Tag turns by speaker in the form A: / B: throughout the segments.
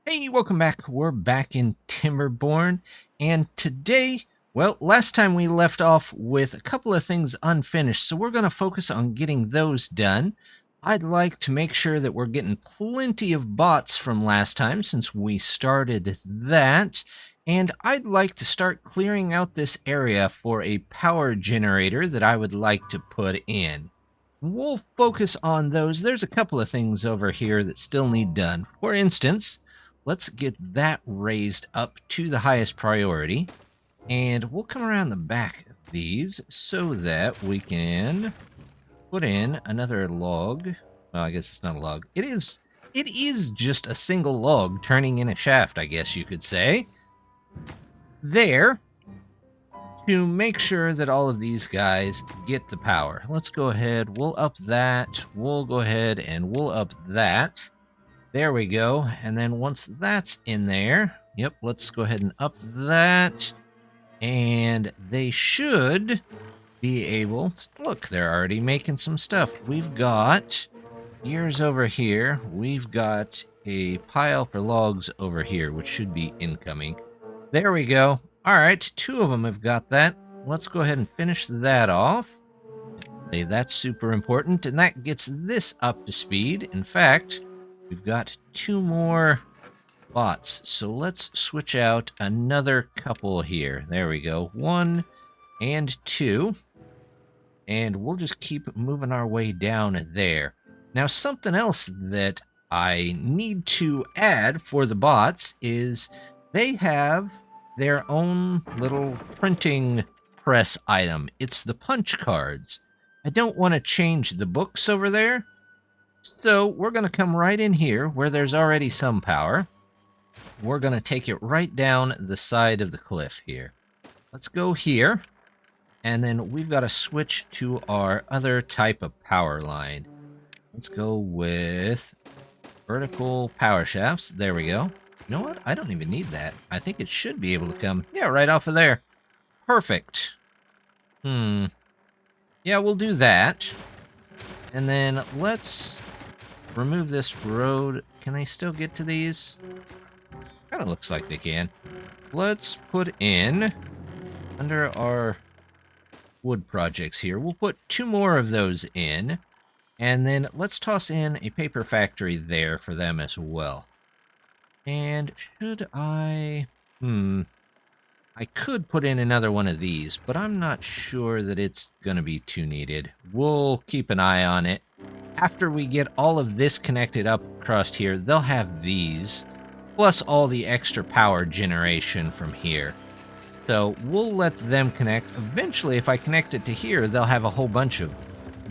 A: Hey, welcome back. We're back in Timberborn, and today, well, last time we left off with a couple of things unfinished, so we're going to focus on getting those done. I'd like to make sure that we're getting plenty of bots from last time since we started that, and I'd like to start clearing out this area for a power generator that I would like to put in. We'll focus on those. There's a couple of things over here that still need done. For instance, let's get that raised up to the highest priority. And we'll come around the back of these so that we can put in another log. Well, I guess it's not a log. It is just a single log turning in a shaft, I guess you could say. There. To make sure that all of these guys get the power. Let's go ahead. We'll up that. We'll go ahead and we'll up that. There we go. And then once that's in there, yep, let's go ahead and up that. And they should be able to, look, they're already making some stuff. We've got gears over here. We've got a pile for logs over here, which should be incoming. There we go. All right, two of them have got that. Let's go ahead and finish that off. Okay, that's super important, and that gets this up to speed. In fact, we've got two more bots, so let's switch out another couple here. There we go, 1 and 2. And we'll just keep moving our way down there. Now, something else that I need to add for the bots is they have their own little printing press item. It's the punch cards. I don't want to change the books over there, so we're going to come right in here where there's already some power. We're going to take it right down the side of the cliff here. Let's go here, and then we've got to switch to our other type of power line. Let's go with vertical power shafts. There we go. You know what? I don't even need that. I think it should be able to come, yeah, right off of there. Perfect. Yeah, we'll do that. And then let's remove this road. Can they still get to these? Kind of looks like they can. Let's put in, under our wood projects here, we'll put 2 more of those in. And then let's toss in a paper factory there for them as well. And should I... I could put in another one of these, but I'm not sure that it's going to be too needed. We'll keep an eye on it. After we get all of this connected up across here, they'll have these, plus all the extra power generation from here. So we'll let them connect. Eventually, if I connect it to here, they'll have a whole bunch of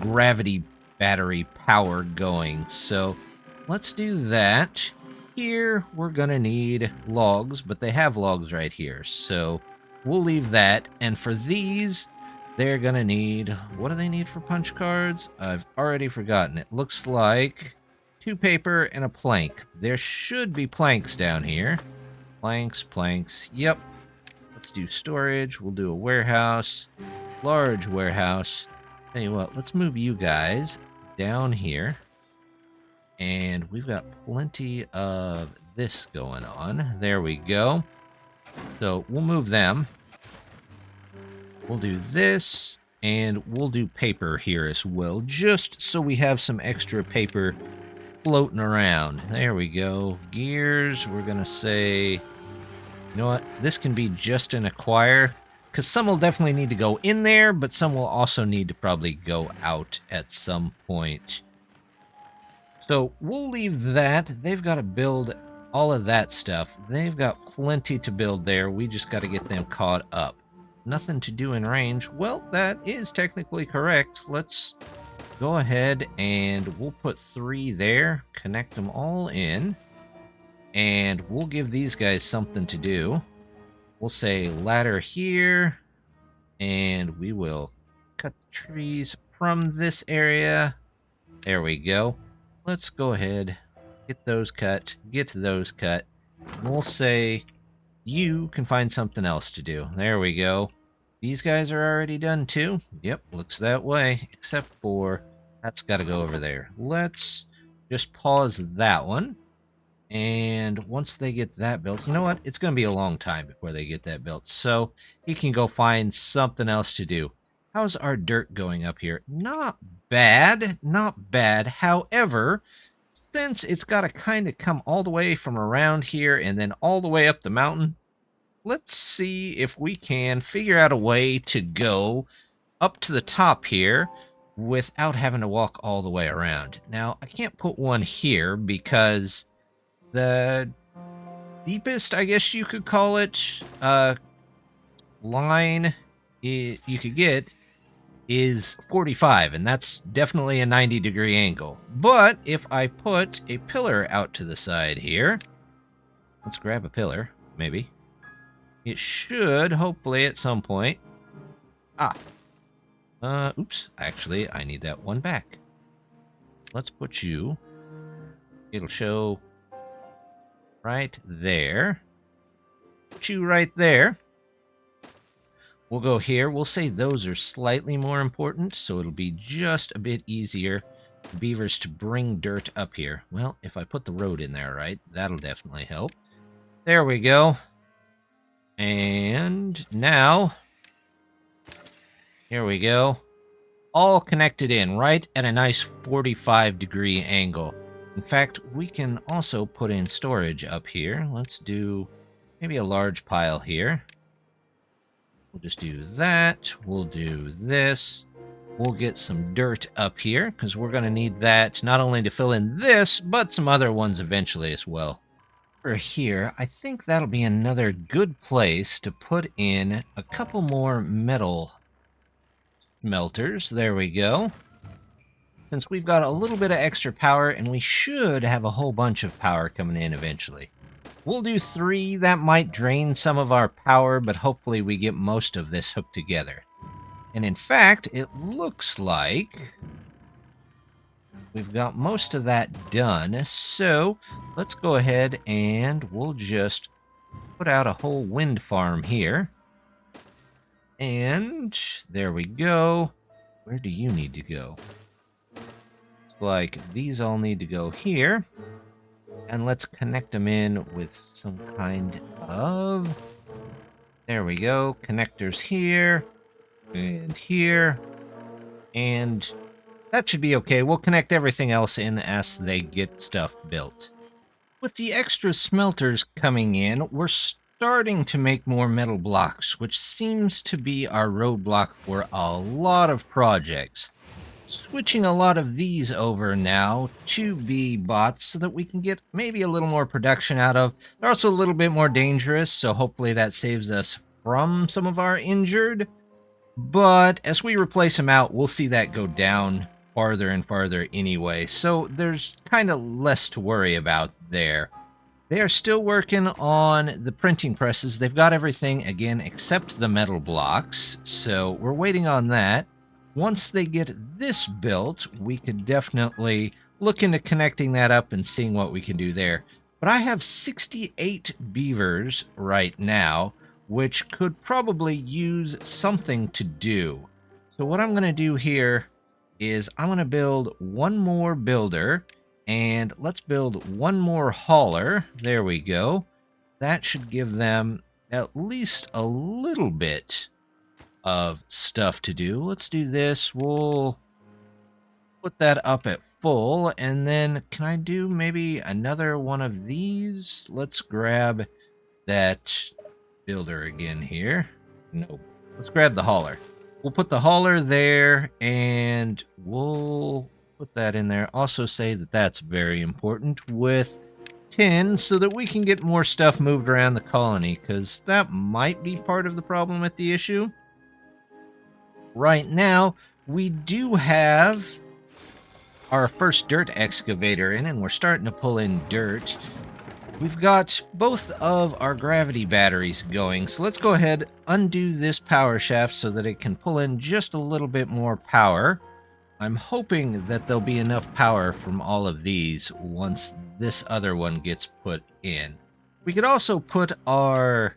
A: gravity battery power going. So let's do that. Here, we're going to need logs, but they have logs right here, so we'll leave that. And for these, they're going to need... What do they need for punch cards? I've already forgotten. It looks like 2 paper and a plank. There should be planks down here. Planks. Yep. Let's do storage. We'll do a warehouse. Large warehouse. Tell you what, let's move you guys down here. And we've got plenty of this going on. There we go. So we'll move them. We'll do this, and we'll do paper here as well, just so we have some extra paper floating around. There we go. Gears, we're going to say, you know what? This can be just an acquire, because some will definitely need to go in there, but some will also need to probably go out at some point. So we'll leave that. They've got to build all of that stuff. They've got plenty to build there. We just got to get them caught up. Nothing to do in range. Well, that is technically correct. Let's go ahead and we'll put 3 there. Connect them all in. And we'll give these guys something to do. We'll say ladder here. And we will cut the trees from this area. There we go. Let's go ahead, get those cut, get those cut. And we'll say you can find something else to do. There we go. These guys are already done too. Yep, looks that way, except for that's got to go over there. Let's just pause that one. And once they get that built, you know what? It's going to be a long time before they get that built. So he can go find something else to do. How's our dirt going up here? Not bad. Not bad. However, since it's got to kind of come all the way from around here and then all the way up the mountain, let's see if we can figure out a way to go up to the top here without having to walk all the way around. Now, I can't put one here because the deepest, I guess you could call it, line you could get is 45, and that's definitely a 90-degree angle. But if I put a pillar out to the side here, let's grab a pillar, maybe. It should, hopefully, at some point. Oops, actually, I need that one back. Let's put you, it'll show right there. Put you right there. We'll go here. We'll say those are slightly more important, so it'll be just a bit easier for beavers to bring dirt up here. Well, if I put the road in there, right, that'll definitely help. There we go. And now, here we go. All connected in, right at a nice 45-degree angle. In fact, we can also put in storage up here. Let's do maybe a large pile here. We'll just do that. We'll do this. We'll get some dirt up here because we're going to need that not only to fill in this, but some other ones eventually as well. For here, I think that'll be another good place to put in a couple more metal smelters. There we go. Since we've got a little bit of extra power, and we should have a whole bunch of power coming in eventually. We'll do 3. That might drain some of our power, but hopefully we get most of this hooked together. And in fact, it looks like we've got most of that done. So let's go ahead and we'll just put out a whole wind farm here. And there we go. Where do you need to go? It's like these all need to go here. And let's connect them in with some kind of... There we go. Connectors here. And here. And that should be okay. We'll connect everything else in as they get stuff built. With the extra smelters coming in, we're starting to make more metal blocks, which seems to be our roadblock for a lot of projects. Switching a lot of these over now to be bots so that we can get maybe a little more production out of. They're also a little bit more dangerous, so hopefully that saves us from some of our injured. But as we replace them out, we'll see that go down farther and farther anyway, so there's kind of less to worry about there. They are still working on the printing presses. They've got everything, again, except the metal blocks, so we're waiting on that. Once they get this built, we could definitely look into connecting that up and seeing what we can do there. But I have 68 beavers right now, which could probably use something to do. So what I'm going to do here is I'm going to build one more builder, and let's build one more hauler. There we go. That should give them at least a little bit of stuff to do. Let's do this. We'll put that up at full, and then can I do maybe another one of these? Let's grab that builder again here. Nope. Let's grab the hauler. We'll put the hauler there, and we'll put that in there. Also say that that's very important with 10 so that we can get more stuff moved around the colony, because that might be part of the problem with the issue. Right now, we do have our first dirt excavator in, and we're starting to pull in dirt. We've got both of our gravity batteries going, so let's go ahead, undo this power shaft so that it can pull in just a little bit more power. I'm hoping that there'll be enough power from all of these once this other one gets put in. We could also put our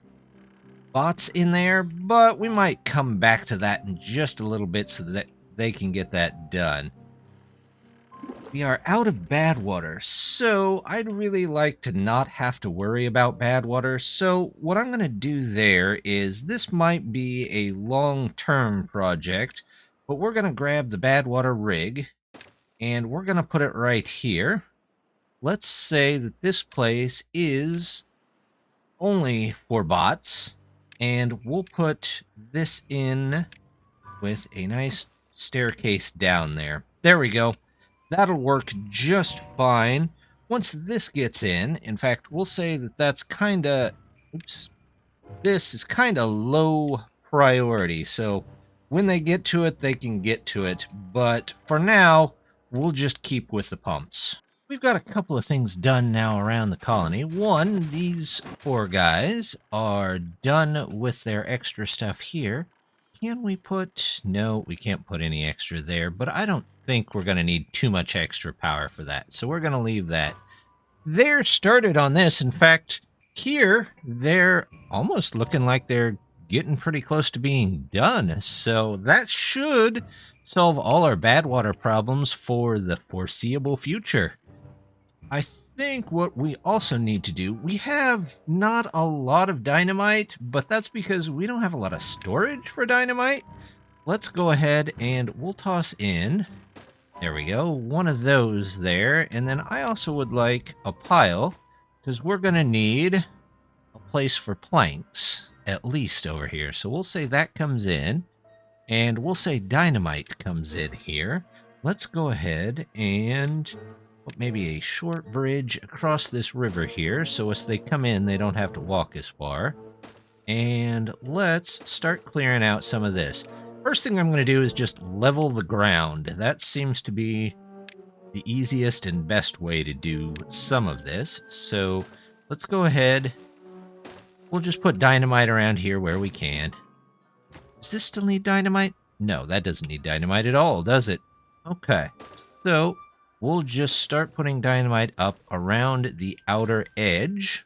A: bots in there, but we might come back to that in just a little bit so that they can get that done. We are out of Badwater, so I'd really like to not have to worry about Badwater. So what I'm going to do there is, this might be a long-term project, but we're going to grab the Badwater rig and we're going to put it right here. Let's say that this place is only for bots, and we'll put this in with a nice staircase down there. There we go. That'll work just fine. Once this gets in fact, we'll say that that's kind of, this is kind of low priority. So when they get to it, they can get to it. But for now, we'll just keep with the pumps. We've got a couple of things done now around the colony. One, these 4 guys are done with their extra stuff here. Can we put... No, we can't put any extra there, but I don't think we're going to need too much extra power for that, so we're going to leave that. They're started on this. In fact, here, they're almost looking like they're getting pretty close to being done, so that should solve all our Badwater problems for the foreseeable future. I think what we also need to do, we have not a lot of dynamite, but that's because we don't have a lot of storage for dynamite. Let's go ahead and we'll toss in, there we go, one of those there. And then I also would like a pile, because we're going to need a place for planks, at least over here. So we'll say that comes in, and we'll say dynamite comes in here. Let's go ahead and put maybe a short bridge across this river here, so as they come in, they don't have to walk as far. And let's start clearing out some of this. First thing I'm going to do is just level the ground. That seems to be the easiest and best way to do some of this. So let's go ahead. We'll just put dynamite around here where we can. Does this still need dynamite? No, that doesn't need dynamite at all, does it? Okay. So we'll just start putting dynamite up around the outer edge.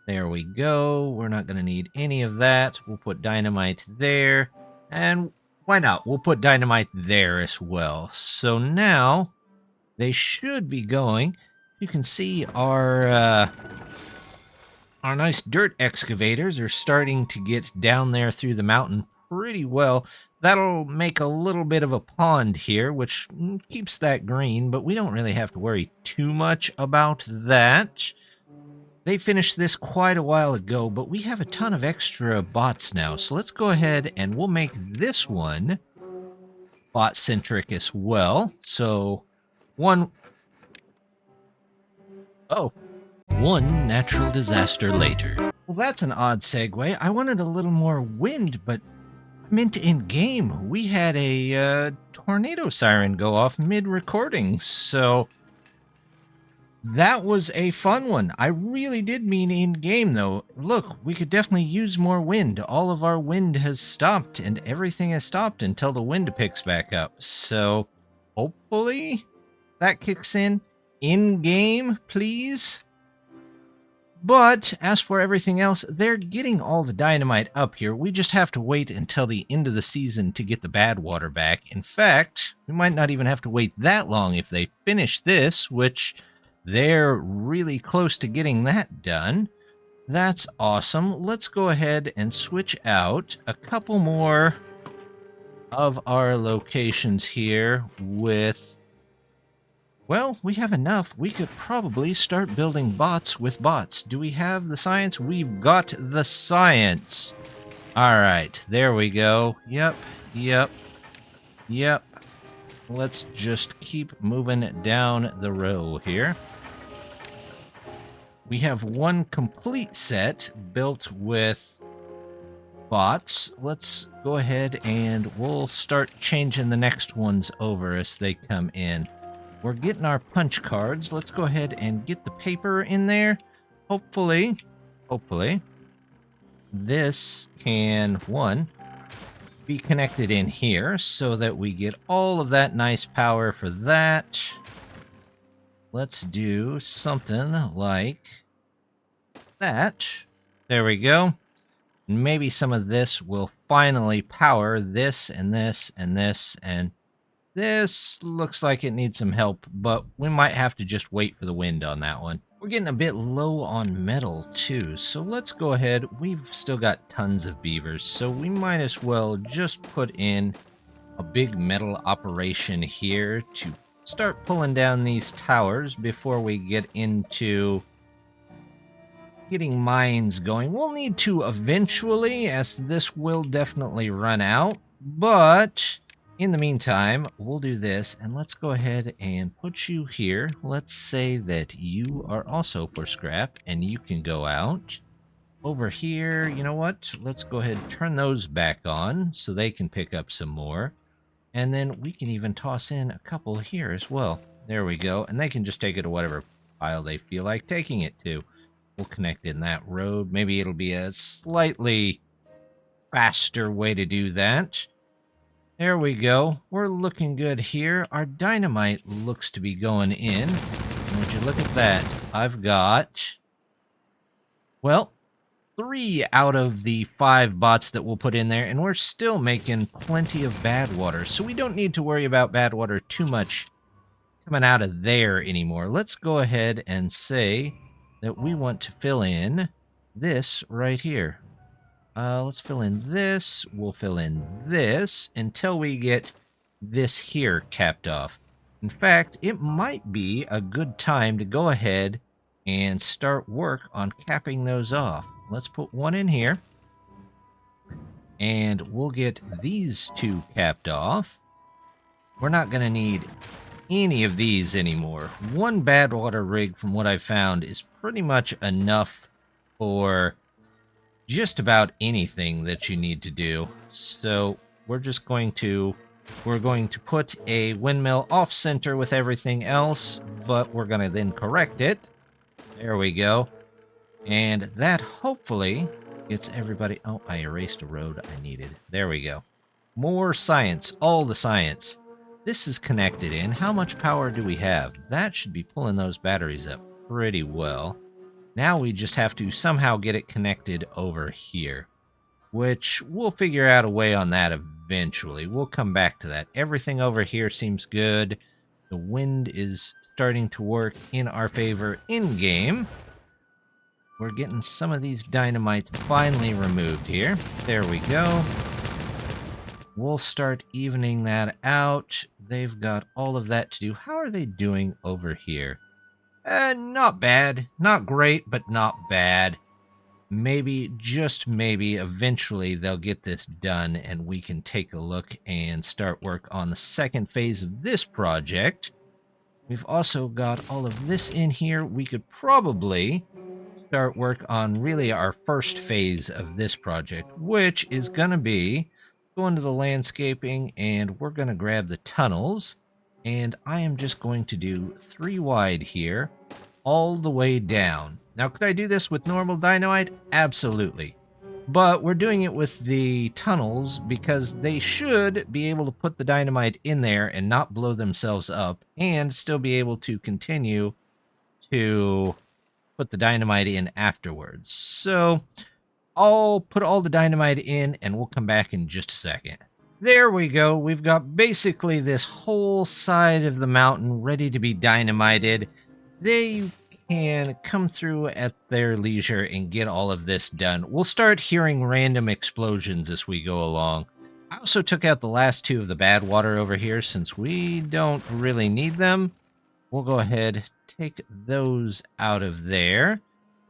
A: There we go. We're not going to need any of that. We'll put dynamite there. And why not? We'll put dynamite there as well. So now they should be going. You can see our nice dirt excavators are starting to get down there through the mountain pretty well. That'll make a little bit of a pond here, which keeps that green, but we don't really have to worry too much about that. They finished this quite a while ago, but we have a ton of extra bots now. So let's go ahead and we'll make this one bot-centric as well. So one natural disaster later. Well, that's an odd segue. I wanted a little more wind, but I meant in-game. We had a tornado siren go off mid-recording, so that was a fun one. I really did mean in-game, though. Look, we could definitely use more wind. All of our wind has stopped, and everything has stopped until the wind picks back up. So, hopefully, that kicks in-game, please. But, as for everything else, they're getting all the dynamite up here. We just have to wait until the end of the season to get the Badwater back. In fact, we might not even have to wait that long if they finish this, which they're really close to getting that done. That's awesome. Let's go ahead and switch out a couple more of our locations here with... Well, we have enough. We could probably start building bots with bots. Do we have the science? We've got the science. All right, there we go. Yep. Let's just keep moving down the row here. We have one complete set built with bots. Let's go ahead and we'll start changing the next ones over as they come in. We're getting our punch cards. Let's go ahead and get the paper in there. Hopefully, this can, one, be connected in here so that we get all of that nice power for that. Let's do something like that. There we go. Maybe some of this will finally power this and this and this and This looks like it needs some help, but we might have to just wait for the wind on that one. We're getting a bit low on metal too, so let's go ahead. We've still got tons of beavers, so we might as well just put in a big metal operation here to start pulling down these towers before we get into getting mines going. We'll need to eventually, as this will definitely run out, but in the meantime, we'll do this, and let's go ahead and put you here. Let's say that you are also for scrap, and you can go out. Over here, you know what? Let's go ahead and turn those back on so they can pick up some more. And then we can even toss in a couple here as well. There we go. And they can just take it to whatever pile they feel like taking it to. We'll connect in that road. Maybe it'll be a slightly faster way to do that. There we go. We're looking good here. Our dynamite looks to be going in. And would you look at that? I've got, well, 3 out of the 5 bots that we'll put in there, and we're still making plenty of Badwater, so we don't need to worry about Badwater too much coming out of there anymore. Let's go ahead and say that we want to fill in this right here. Let's fill in this. We'll fill in this until we get this here capped off. In fact, it might be a good time to go ahead and start work on capping those off. Let's put one in here. And we'll get these 2 capped off. We're not going to need any of these anymore. 1 Badwater rig, from what I've found, is pretty much enough for just about anything that you need to do. So we're going to put a windmill off center with everything else, but we're going to then correct it. There we go. And that hopefully gets everybody... Oh, I erased a road I needed. There we go. More science. All the science. This is connected in. How much power do we have? That should be pulling those batteries up pretty well. Now we just have to somehow get it connected over here, which we'll figure out a way on that eventually. We'll come back to that. Everything over here seems good. The wind is starting to work in our favor in-game. We're getting some of these dynamites finally removed here. There we go. We'll start evening that out. They've got all of that to do. How are they doing over here? Not bad. Not great, but not bad. Maybe, just maybe, eventually they'll get this done and we can take a look and start work on the second phase of this project. We've also got all of this in here. We could probably start work on really our first phase of this project, which is going to be going to the landscaping, and we're going to grab the tunnels, and I am just going to do 3 wide here all the way down. Now, could I do this with normal dynamite? Absolutely. But we're doing it with the tunnels because they should be able to put the dynamite in there and not blow themselves up, and still be able to continue to put the dynamite in afterwards. So I'll put all the dynamite in and we'll come back in just a second. There we go. We've got basically this whole side of the mountain ready to be dynamited. They can come through at their leisure and get all of this done. We'll start hearing random explosions as we go along. I also took out the last 2 of the Badwater over here since we don't really need them. We'll go ahead, take those out of there.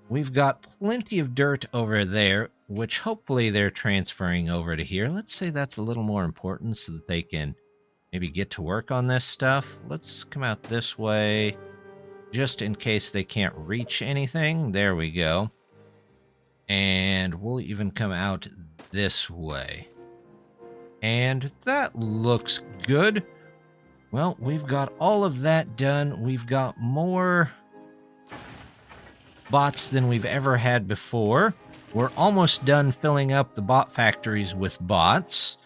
A: We've got plenty of dirt over there, which hopefully they're transferring over to here. Let's say that's a little more important so that they can maybe get to work on this stuff. Let's come out this way, just in case they can't reach anything. There we go. And we'll even come out this way. And that looks good. Well, we've got all of that done. We've got more bots than we've ever had before. We're almost done filling up the bot factories with bots.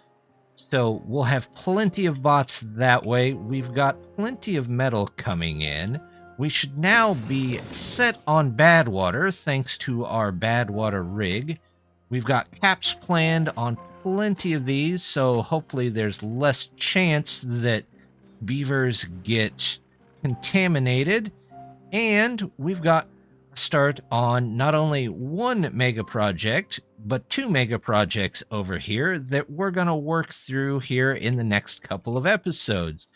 A: So we'll have plenty of bots that way. We've got plenty of metal coming in. We should now be set on Badwater thanks to our Badwater rig. We've got caps planned on plenty of these, so hopefully there's less chance that beavers get contaminated. And we've got a start on not only one mega project, but 2 mega projects over here that we're going to work through here in the next couple of episodes.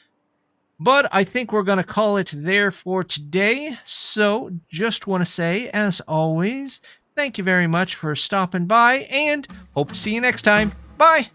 A: But I think we're going to call it there for today. So just want to say, as always, thank you very much for stopping by and hope to see you next time. Bye!